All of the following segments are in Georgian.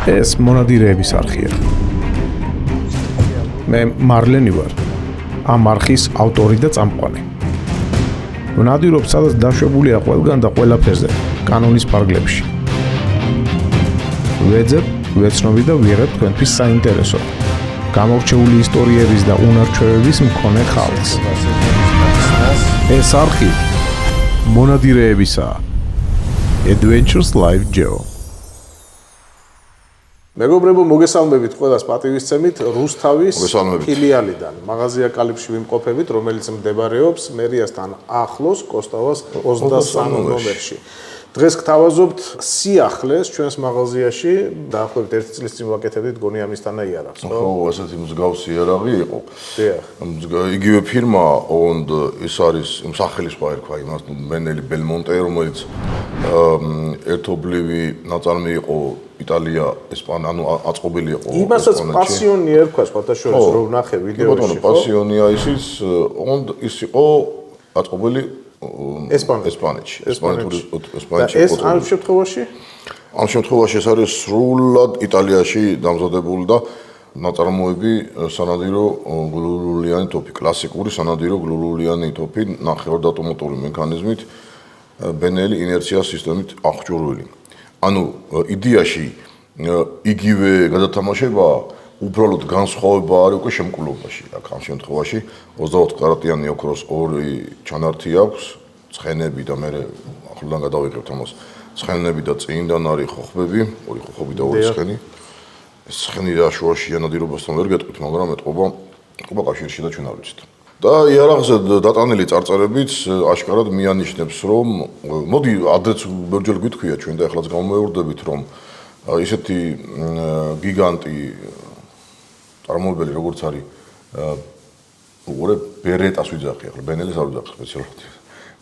ეს მონადირეების არხია. მე მარლენი ვარ. ამ არხის ავტორი და წამყვანი. ვნადირობ, სადაც დაშვებულია ყველგან და ყველაფერზე, კანონის ფარგლებში. ვეძებ, ვეცნობი და ვიღებ თქვენთვის საინტერესო, გამორჩეული ისტორიების და უნარჩვევების მქონე ხალხს. ეს არხი მონადირეებისაა. Adventures Live Geo. მეგობრებო, მოგესალმებით ყველას პატივისცემით რუსთავის ფილიალიდან. მაღაზია კალიფში ვიმყოფებით, რომელიც მდებარეობს მერიასთან ახლოს კოსტავას 23 ნომერში. დღეს გთავაზობთ სიახლეს ჩვენს მაღაზიაში, დაახლოებით 1 წლის წინ ვაკეთებდით, გონი ამისთანა იარაღს, ხო? ხო, ასეთი მსგავსი იარაღი იყო. დიახ. იგივე ფირმა ოუნდ ის არის სახელის ერქვა იმას მენელი ბელმონტე, რომელიც ერთობლივი ნაწარმი იყო იტალია, ესპანია, ანუ აწყობილი იყო. იმასაც პასიონი ერქვა, სხვათაშორის რო ვნახე ვიდეოში, ხო? პასიონია ისიც ოუნდ ის იყო აწყობილი ესპანეთში. ეს ამ შემთხვევაში? ამ შემთხვევაში ეს არის სრულად იტალიაში დამზადებული და ნაწარმოები სანადირო გლულულიანი ტოფი, კლასიკური სანადირო გლულულიანი ტოფი, ნახევარდატომატური მექანიზმით, ბენელი ინერცია სისტემით აღჭურვილი. ანუ იდეაში იგივე გადათამაშება უბრალოდ განსხვავება არის უკვე შემკულობაში. აქ ამ შემთხვევაში 24 კარატიანი ოქროს ორი ჩანართი აქვს, ცხენები და მე ახლიდან გადავიღებთ ამას. ცხენები და წინიდან არის ხოხბები, ორი ხოხობი და ორი ცხენი. ეს ცხენი რა შუაშია ნადირობასთან ვერ გეტყვით, მაგრამ ეტყობა კავშირში და ჩვენ არ ვიცით. და იარაღზე დატანილი წარწერებით აშკარად მიანიშნებს, რომ მოდი ადრეც ბევრჯერ გვითქვია ჩვენ და ახლაც გამომეორდებით, რომ ისეთი გიგანტი წარმოებელი როგორც არის უყურე ბერეტას ვიძახი, ახლა ბენელეს არ ვიძახი სპეციალურად.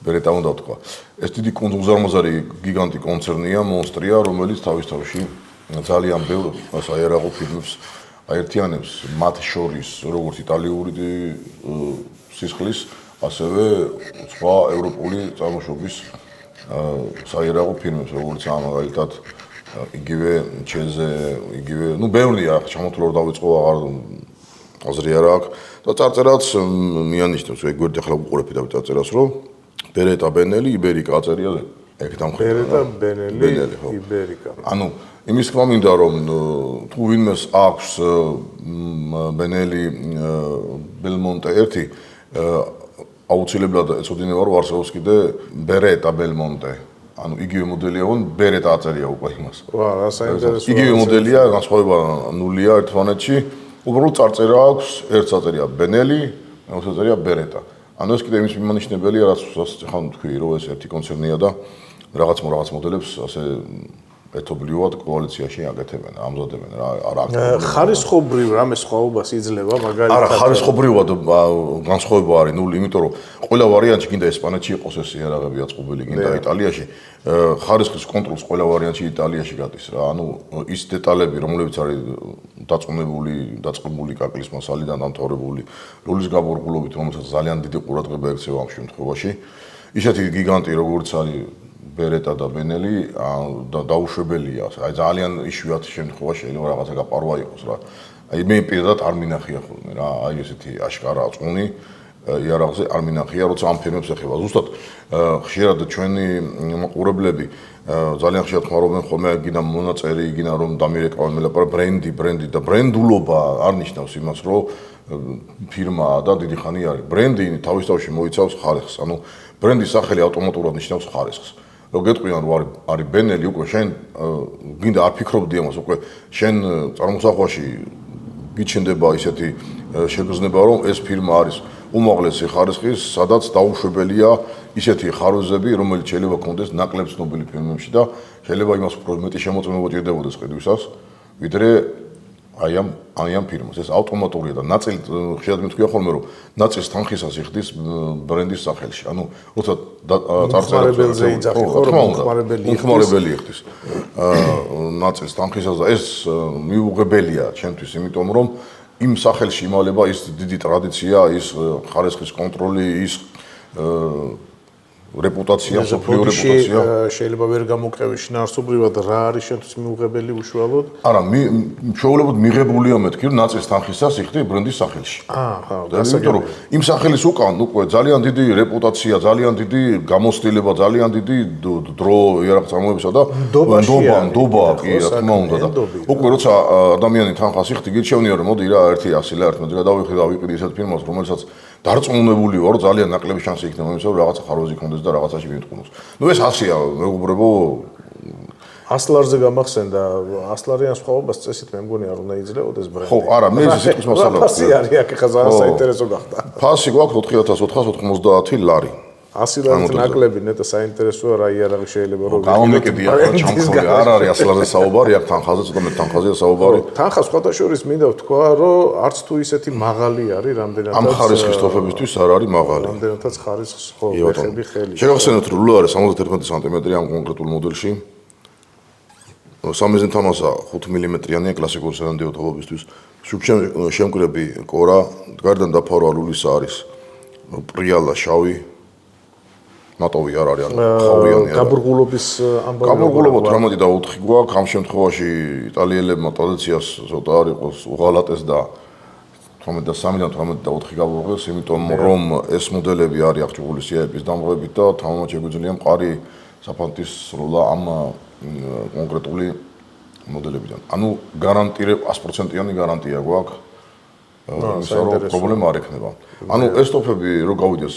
ბერეტა უნდა ვთქვა. ეს დიდი კუნძულზარმაზარი გიგანტი კონცერნია, მონსტრია, რომელიც თავის თავში ძალიან ბევრ საიარაღო ფილმებს აერთიანებს, მათ შორის როგორც იტალიური სისხლის, ასევე სხვა ევროპული წარმოშობის საიარაღო ფილმებს, როგორც მაგალითად იგივე ჩეზე, იგივე, ბევრია, ჩამოთვლა რომ დავიწყო, აღარ აზრი არ აქვს და წარწერაც მიანიშნებს, გვერდით ახლა უყურებთ და წარწერას, რომ ბერეტა ბენელი იბერიკა აწერია ეგ დამხმარე. ბერეტა ბენელი იბერიკა. ანუ იმის თქმა მინდა, რომ თუ ვინმეს აქვს ბენელი ბელმონტე 1, აუცილებლად ეცოდინება, რომ არსებობს კიდე ბერეტა ბელმონტე. ანუ იგივე მოდელია, ბერეტა აწერია უკვე იმას. ვა, რა საინტერესოა. იგივე მოდელია, განსხვავება ნულია ერთმანეთში. უბრალოდ წარწერა აქვს, ერთს აწერია ბენელი, მეოთხეს აწერია ბერეტა. ანუ ეს კიდე იმის მიმანიშნებელია, რაც ახლა თქვი, რომ ეს ერთი კონცერნია და რაღაც მოდელებს ასე ერთობლივად კოალიციაში აკეთებენ, ამზადებენ რა, არა. ხარისხობრივ რამე სხვაობას იძლევა მაგალითად? არა, ხარისხობრივად განსხვავება არის ნული, იმიტომ რომ ყველა ვარიანტში გინდა ესპანეთში იყოს ეს იარაღები აწყობილი, გინდა იტალიაში, ხარისხის კონტროლს ყველა ვარიანტში იტალიაში გადის რა. ანუ ის დეტალები, რომლებიც არის დაწყებული კაკლის მასალიდან დამთავრებული, რულის გაბორგულობით, რომელსაც ძალიან დიდი ყურადღება ექცევა ამ შემთხვევაში. ისეთი გიგანტი, როგორც არის ბერეტა და ბენელი, დაუშვებელია. აი ძალიან იშვიათი შემთხვევა შეიძლება რაღაცა გაპარვა იყოს რა. აი მე პირადად არ მინახია ხოლმე რა, აი ესეთი აშკარა წუნი იარაღზე არ მინახია, როცა ამ ფილმებს ეხება. ზუსტად ხშირად ჩვენი მაყურებლები ძალიან ხშირად ხმარობენ ხოლმე გინდა მონაწერი, გინდა რომ დამირეკავენ ბრენდი და ბრენდულობა არ ნიშნავს იმას, რომ ფირმაა და დიდი ხანი არის. ბრენდი თავის თავში მოიცავს ხარისხს, ანუ ბრენდის სახელი ავტომატურად ნიშნავს ხარისხს. რომ გეტყვიან რომ არის ბენელი, უკვე შენ გინდა არ ფიქრობდი ამას, უკვე შენ წარმოსახვაში გიჩნდება ისეთი შეგრძნება, რომ ეს ფირმა არის უმაღლესი ხარისხის, სადაც დაუშვებელია ისეთი ხარვეზები, რომელიც შეიძლება კონდეს ნაკლებ ცნობილი ფილმებში და შეიძლება იმას უფრო მეტი შემოწმება ჭირდებოდეს ხედვისას, ვიდრე აი ამ ფირმას. ეს ავტომატურია და ნაწილი ხშირად მეთქვია ხოლმე, რომ ნაწილს თანხისას იხდის ბრენდის სახელში. ანუ როცა წარწერებზე იძახი, ხო, რომ მომხმარებელი იხდის. ნაწილს თანხისას და ეს მიუღებელია ჩემთვის, იმიტომ რომ იმ სახელში იმალება ის დიდი ტრადიცია, ის ხარისხის კონტროლი, ის რეპუტაცია, სოფლიო რეპუტაცია. შეიძლება ვერ გამოკრევი შინაარსობრივად რა არის შენთვის მიუღებელი უშუალოდ? არა, ჩვეულებრივ მიღებულია მეთქი, რომ ნაწილს თანხისას იხდი ბრენდის სახელში. აჰა, იმიტომ რომ იმ სახელის უკან უკვე ძალიან დიდი რეპუტაცია, ძალიან დიდი გამოცდილება, ძალიან დიდი დრო იარაღ წარმოებისა და ნდობა კი რა თქმა უნდა და უკვე როცა ადამიანი თანხას იხდი, გირჩევნია რომ მოდი რა 100 ლარი ერთმანეთს გადავიხდი და ვიყიდი ისეთ ფირმას, რომელსაც დარწმუნებული ვარ, რომ ძალიან ნაკლები შანსი იქნება იმისა, რომ რაღაცა ხარვეზი კონდეს და რაღაცაში მიიტყუნოს. ნუ ეს ასია, მეგობრებო. 100 ლარზე გამახსენდა 100 ლარიან სხვაობას წესით მე მგონი არ უნდა იძლეოდეს ბრენდი. ხო, არა, მე ეს სიტყვის მასალა. ფასი არის აქ ხა ძალიან საინტერესო გახდა. ფასი გვაქვს 4490 ლარი. 100 ლარით ნაკლები ნეტა საინტერესოა რა იარაღი შეიძლება რომ გამომეკიდია რა ჩამხოლე არ არის 100 ლარზე საუბარი, აქ თანხაზე ცოტა მე თანხაზეა საუბარი. თანხა სხვათა შორის მინდა ვთქვა, რომ არც თუ ისეთი მაღალი არის, რამდენადაც ამ ხარისხის თოფებისთვის არ არის მაღალი. რამდენადაც ხარისხს ხო ვეხები ხელი. შეგახსენოთ რომ ლო არის 71 სანტიმეტრი ამ კონკრეტულ მოდელში. 3-ზე თამასა 5 მმ-იანია კლასიკური სანადიო თოვებისთვის. შემკრები კორა, გარდან დაფარვა ლულის არის. პრიალა შავი ნატოვი არ არის, ხავიანი. გაბრგულობის ამბავი. გაბრგულობა 18 გვაქვს, ამ შემთხვევაში იტალიელებმა ტრადიციას ცოტა არ იყოს უღალატეს და 18-დან 18-4 გაბრგულოს, იმიტომ რომ ეს მოდელები არის აღჭურვილი CIA-ების დამღებით და თამამად შეგვიძლია მყარი საფანტის სროლა ამ კონკრეტული მოდელებიდან. ანუ გარანტირებ 100%-იანი გარანტია გვაქვს. იმისა რომ პრობლემა არ ექნება. ანუ ეს ტოფები რო გავიდეს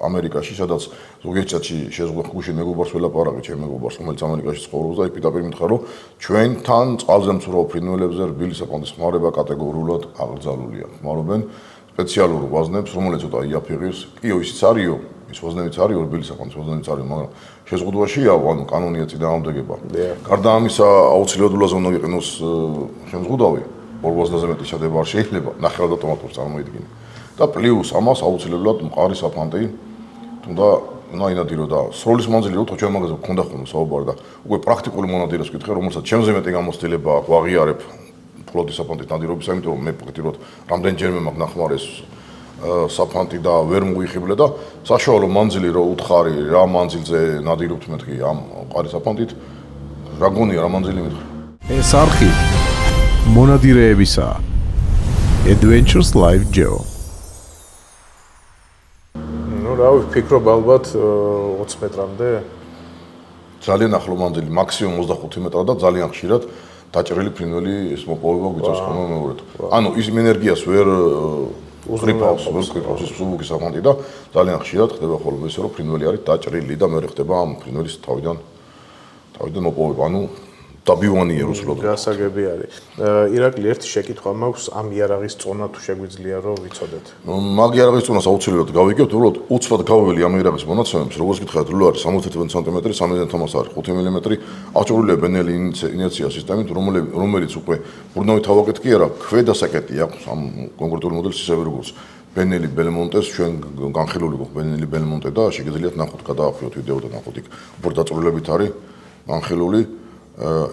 ამერიკაში, სადაც ზოგიერთ ჩატში შეზღუდვა გუშინ მეგობარს ველაპარაკე, ჩემ მეგობარს, რომელიც ამერიკაში ცხოვრობს და იქ პირდაპირ მითხრა, რომ ჩვენთან წყალზე მცურავ ფრინველებზე რბილი საფანტის ხმარება კატეგორიულად აკრძალულია. ხმარობენ სპეციალურ ვაზნებს, რომელიც ცოტა იაფიღებს. კიო ისიც არისო, ის ვაზნებიც არის რბილი საფანტის ვაზნებიც არის, მაგრამ შეზღუდვაშია, ანუ კანონია წინააღმდეგება. გარდა ამისა, აუცილებლად უნდა ვიყენოს შემზღუდავი. 80-ზე მეტი შედება არ შეიძლება ნახევრად ავტომატურად წარმოიდგინე. და პლუს ამას აუცილებლად მყარი საფანტი, თუნდა ნაინადირო და სროლის მანძილი რო თქვენ მაგაზე გქონდა ხოლმე საუბარი და უკვე პრაქტიკული მონადირეს ვკითხე, რომელსაც ჩემზე მეტი გამოცდილება აქვს ვაღიარებ ფლოტის საფანტის ნადირობის, იმიტომ რომ მე პრაქტიკულად რამდენჯერმე მაქვს ნახმარი ეს საფანტი და ვერ მოიხიბლე და საშუალო მანძილი რო უთხარი რა მანძილზე ნადირობთ მეთქი ამ მყარი საფანტით, რა გონია რა მანძილი მეთქი. ეს არხი მონადირეებისა Adventures Live Geo. ნუ რა ვფიქრობ ალბათ 20 მეტრამდე. ძალიან ახლო მანძილი, მაქსიმუმ 25 მეტრა და ძალიან ხშირად დაჭრილი ფრინველი ეს მოპოვება გვიწევს ხოლმე მეორედ. ანუ ის ენერგიას ვერ უზრიფავს, ვერ კვირავს ის სუბუქის საფანტი და ძალიან ხშირად ხდება ხოლმე ისე რომ ფრინველი არის დაჭრილი და მეორე ხდება ამ ფრინველის თავიდან მოპოვება. ანუ დაბივანია რუსულად. გასაგები არის. ირაკლი ერთი შეკითხვა მაქვს ამ იარაღის წონა თუ შეგვიძლია რომ ვიცოდეთ. მაგ იარაღის წონას აუცილებლად გავიგებთ, უბრალოდ უცბად გავველი ამ იარაღის მონაცემებს, როგორც გითხარით, რო არის 71 სანტიმეტრი, 3-დან თამას არის 5 მმ, აღჭურვილია ბენელი ინერცია სისტემით, რომელიც უკვე ბრუნავი თავაკეთ კი არა, ქვედა საკეტი აქვს ამ კონკრეტულ მოდელს ისევე როგორც ბენელი ბელმონტეს, ჩვენ განხილული გვაქვს ბენელი ბელმონტე და შეგიძლიათ ნახოთ, გადაახვიოთ ვიდეო და ნახოთ იქ უფრო დაწვრილებით არის განხილული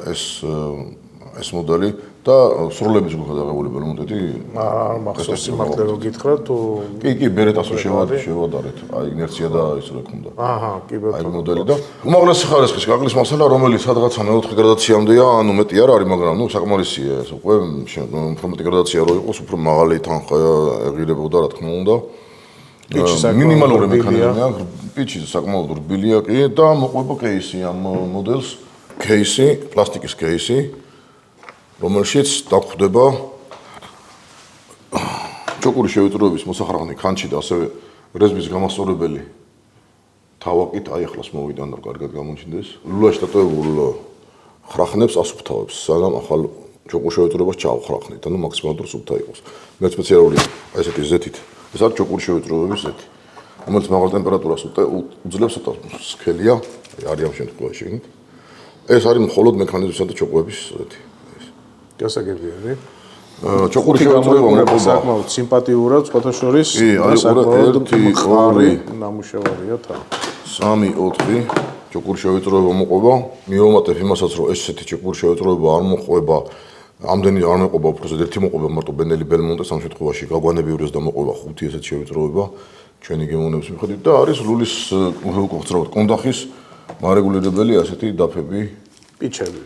ეს მოდელი და სრულების გადაღებული ბელმონტეთი არ მახსოვს სიმართლე რო გითხრა თუ კი ბერეტას რო შევადარეთ აი ინერცია და ის რა ქონდა აჰა კი ბეთო აი მოდელი და უმაღლესი ხარისხის გაგლის მასალა რომელიც სადღაცა მე-4 გრადაციამდეა ანუ მეტი არ არის მაგრამ ნუ საკმარისია ეს უკვე უფრო მეტი გრადაცია რო იყოს უფრო მაღალი თანხა ეღირებოდა რა თქმა უნდა მინიმალური მექანიზმია პიჩი საკმაოდ რბილია კი და მოყვება კეისი ამ მოდელს кейსი, პლასტიკის кейსი, რომელშიც დაგხვდება ჩოკური შევიწროების მოსახრაχνი ქანჩი და ასევე რეზმის გამასწორებელი თავაკით, აი ახლა მოვიდა და კარგად გამოჩნდეს. ლულაში დატოვებულ ხრახნებს ასუფთავებს, სანამ ახალ ჩოკურ შევიწროებას ჩავხრახნით, ანუ მაქსიმალურად სუფთა იყოს. მე სპეციალური აი ესეთი ზეთით, ეს არის ჩოკური შევიწროების ზეთი, რომელიც მაღალ ტემპერატურას უძლებს, ცოტა სქელია, არის ამ შემთხვევაში. ეს არის მხოლოდ მექანიზმისა და ჩოყუების ზეთი. გასაგები არის. ჩოყური შევიწროება მოყვება საკმაოდ სიმპათიურად, სხვათა შორის საკმაოდ მყარი ნამუშევარია თან. 3-4 ჩოყური შევიწროება მოყვება. მივამატებ იმასაც, რომ ესეთი ჩოყური შევიწროება არ მოყვება, ამდენი არ მოყვება, უფრო ზედ ერთი მოყვება მარტო ბენელი ბელმონტეს ამ შემთხვევაში გაგვანებიურეს და მოყვება 5 ესეთი შევიწროება. ჩვენი გემოვნების მიხედვით და არის ლულის უხუცრავად კონდახის მარეგულირებელი ასეთი დაფები, პიჩები.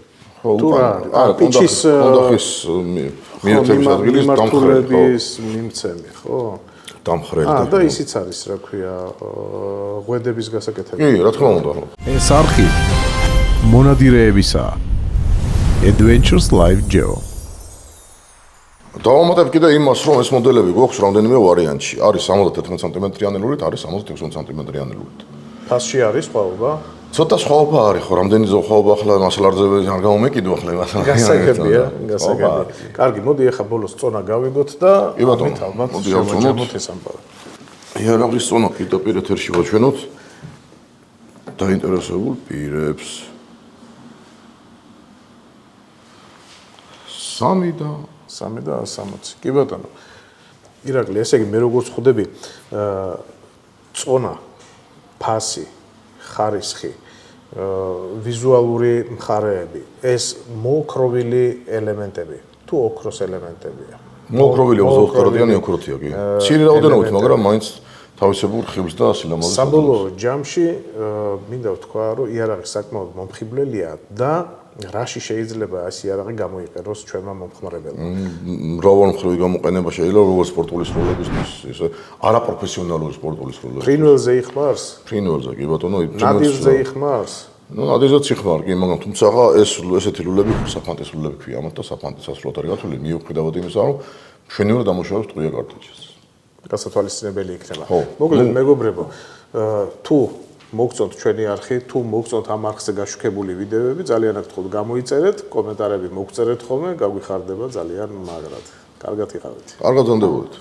თუ რა არის პიჩის კონდახის მიერთების ადგილის დამხრების მიმცემი, ხო? დამხრელი და ისიც არის, რა ქვია, ღვედების გასაკეთებელი. კი, რა თქმა უნდა. ეს არხი მონადირეებისა Adventures Live Geo. დავამატებ კიდე იმას, რომ ეს მოდელები გვაქვს რამდენიმე ვარიანტში. არის 71 სანტიმეტრიანი ლურით, არის 66 სანტიმეტრიანი ლურით. ფასში არის სხვაობა? ცოტა სხვაობა არის, ხო, რამდენი სხვაობა ახლა მასალარზე არ გამომეკიდო ახლა მასალა. გასაგებია, გასაგებია. კარგი, მოდი ახლა ბოლოს წონა გავიგოთ და ამით ალბათ შევაჯამოთ ეს ამბავი. იარაღის წონა პირდაპირ ეთერში ვაჩვენოთ დაინტერესებულ პირებს. 3 და 160. კი ბატონო. ირაკლი, ესე იგი მე როგორც ხვდები, წონა, ფასი, ხარისხი, ვიზუალური მხარეები, ეს მოოქროვილი ელემენტები, თუ ოქროს ელემენტებია. მოოქროვილი ოქროდიანი ოქროთია კი. მცირე რაოდენობით, მაგრამ მაინც თავისებურ ხიბლს და სილამაზეს. საბოლოო ჯამში მინდა ვთქვა, რომ იარაღი საკმაოდ მომხიბვლელია და რაში შეიძლება ეს იარაღი გამოიყენოს ჩვენმა მომხმარებელმა? მრავალმხრივი გამოყენება შეიძლება როგორც სპორტული სროლებისთვის, ისე არაპროფესიონალური სპორტული სროლებისთვის. ფრინველზე იხმარს? ფრინველზე კი ბატონო, ნადირზე იხმარს? ნუ ნადირზეც იხმარ კი, მაგრამ თუმცა ესეთი ლულები საფანტეს ლულები ქვია ამათ და საფანტეს ასვლად არის გათვლილი მიუხედავად იმისა, რომ მშვენივრად დამუშავებს ტყუია კარტიჯს. გასათვალისწინებელი იქნება. მოკლედ მეგობრებო, თუ მოგწონთ ჩვენი არხი, თუ მოგწონთ ამ არხზე გაშუქებული ვიდეოები, ძალიან გთხოვთ გამოიწერეთ, კომენტარები მოგწერეთ ხოლმე, გაგვიხარდება ძალიან მაგრად. კარგად იყავით. კარგად ზამდებოდეთ.